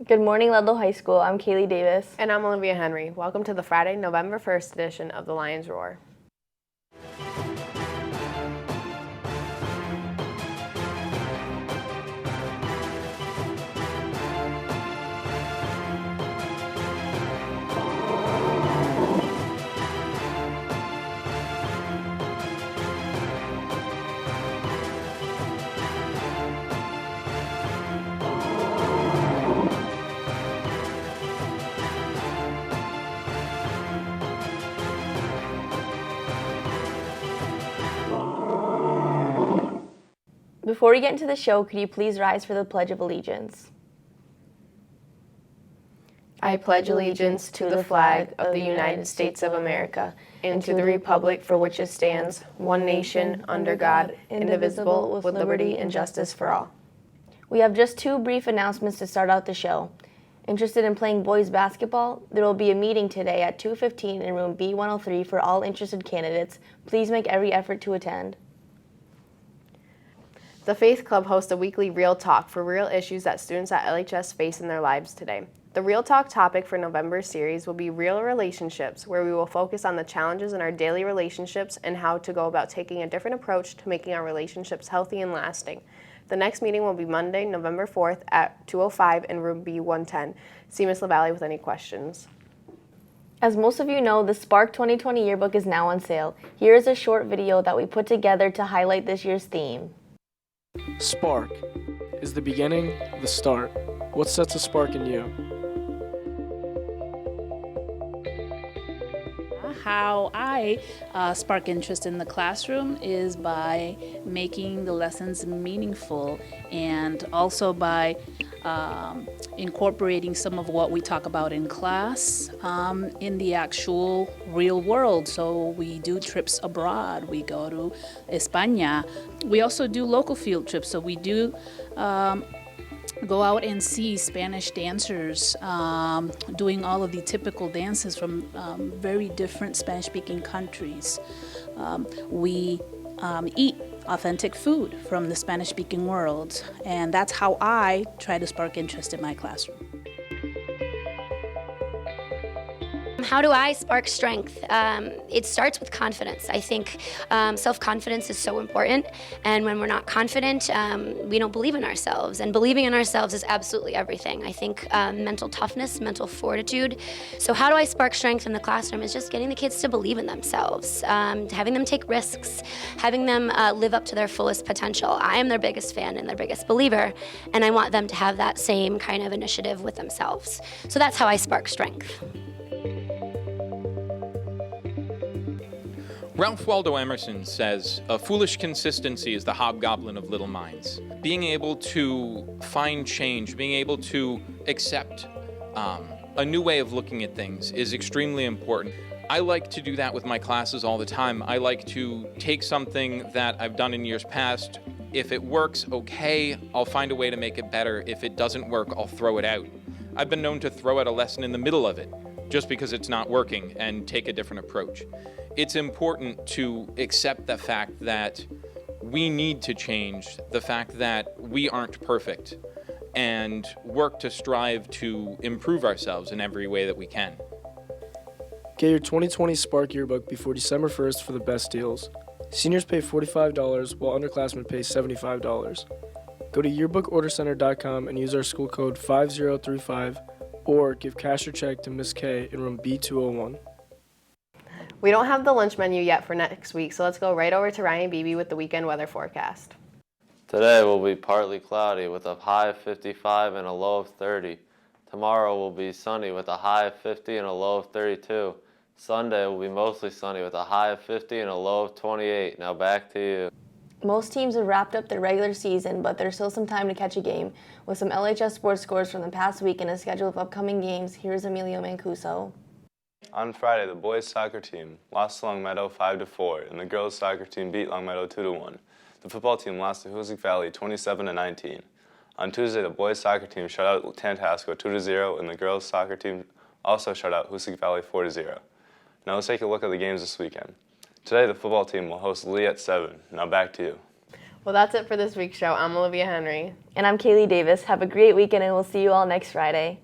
Good morning, Ludlow High School. I'm Kaylee Davis. And I'm Olivia Henry. Welcome to the Friday, November 1st edition of the Lions Roar. Before we get into the show, could you please rise for the Pledge of Allegiance? I pledge allegiance to the flag of the United States of America and to the republic for which it stands, one nation, under God, indivisible, with liberty and justice for all. We have just two brief announcements to start out the show. Interested in playing boys basketball? There will be a meeting today at 2:15 in room B103 for all interested candidates. Please make every effort to attend. The Faith Club hosts a weekly Real Talk for real issues that students at LHS face in their lives today. The Real Talk topic for November's series will be real relationships, where we will focus on the challenges in our daily relationships and how to go about taking a different approach to making our relationships healthy and lasting. The next meeting will be Monday, November 4th at 2:05 in room B110. See Ms. LaValle with any questions. As most of you know, the Spark 2020 yearbook is now on sale. Here is a short video that we put together to highlight this year's theme. Spark is the beginning, the start. What sets a spark in you? How I spark interest in the classroom is by making the lessons meaningful and also by incorporating some of what we talk about in class in the actual real world. So we do trips abroad. We go to España. We also do local field trips. So we do go out and see Spanish dancers doing all of the typical dances from very different Spanish-speaking countries. We eat authentic food from the Spanish-speaking world, and that's how I try to spark interest in my classroom. How do I spark strength? It starts with confidence. I think self-confidence is so important, and when we're not confident, we don't believe in ourselves, and believing in ourselves is absolutely everything. I think mental toughness, mental fortitude. So how do I spark strength in the classroom is just getting the kids to believe in themselves, having them take risks, having them live up to their fullest potential. I am their biggest fan and their biggest believer, and I want them to have that same kind of initiative with themselves. So that's how I spark strength. Ralph Waldo Emerson says, "A foolish consistency is the hobgoblin of little minds." Being able to find change, being able to accept a new way of looking at things is extremely important. I like to do that with my classes all the time. I like to take something that I've done in years past. If it works, okay, I'll find a way to make it better. If it doesn't work, I'll throw it out. I've been known to throw out a lesson in the middle of it just because it's not working and take a different approach. It's important to accept the fact that we need to change, the fact that we aren't perfect, and work to strive to improve ourselves in every way that we can. Get your 2020 Spark yearbook before December 1st for the best deals. Seniors pay $45 while underclassmen pay $75. Go to yearbookordercenter.com and use our school code 5035 or give cash or check to Miss K in room B201. We don't have the lunch menu yet for next week, so let's go right over to Ryan Beebe with the weekend weather forecast. Today will be partly cloudy with a high of 55 and a low of 30. Tomorrow will be sunny with a high of 50 and a low of 32. Sunday will be mostly sunny with a high of 50 and a low of 28. Now back to you. Most teams have wrapped up their regular season, but there's still some time to catch a game. With some LHS sports scores from the past week and a schedule of upcoming games, here's Emilio Mancuso. On Friday, the boys soccer team lost to Longmeadow 5-4, and the girls soccer team beat Longmeadow 2-1. The football team lost to Hoosick Valley 27-19. On Tuesday, the boys soccer team shut out Tantasco 2-0, and the girls soccer team also shut out Hoosick Valley 4-0. Now let's take a look at the games this weekend. Today, the football team will host Lee at 7. Now back to you. Well, that's it for this week's show. I'm Olivia Henry. And I'm Kaylee Davis. Have a great weekend, and we'll see you all next Friday.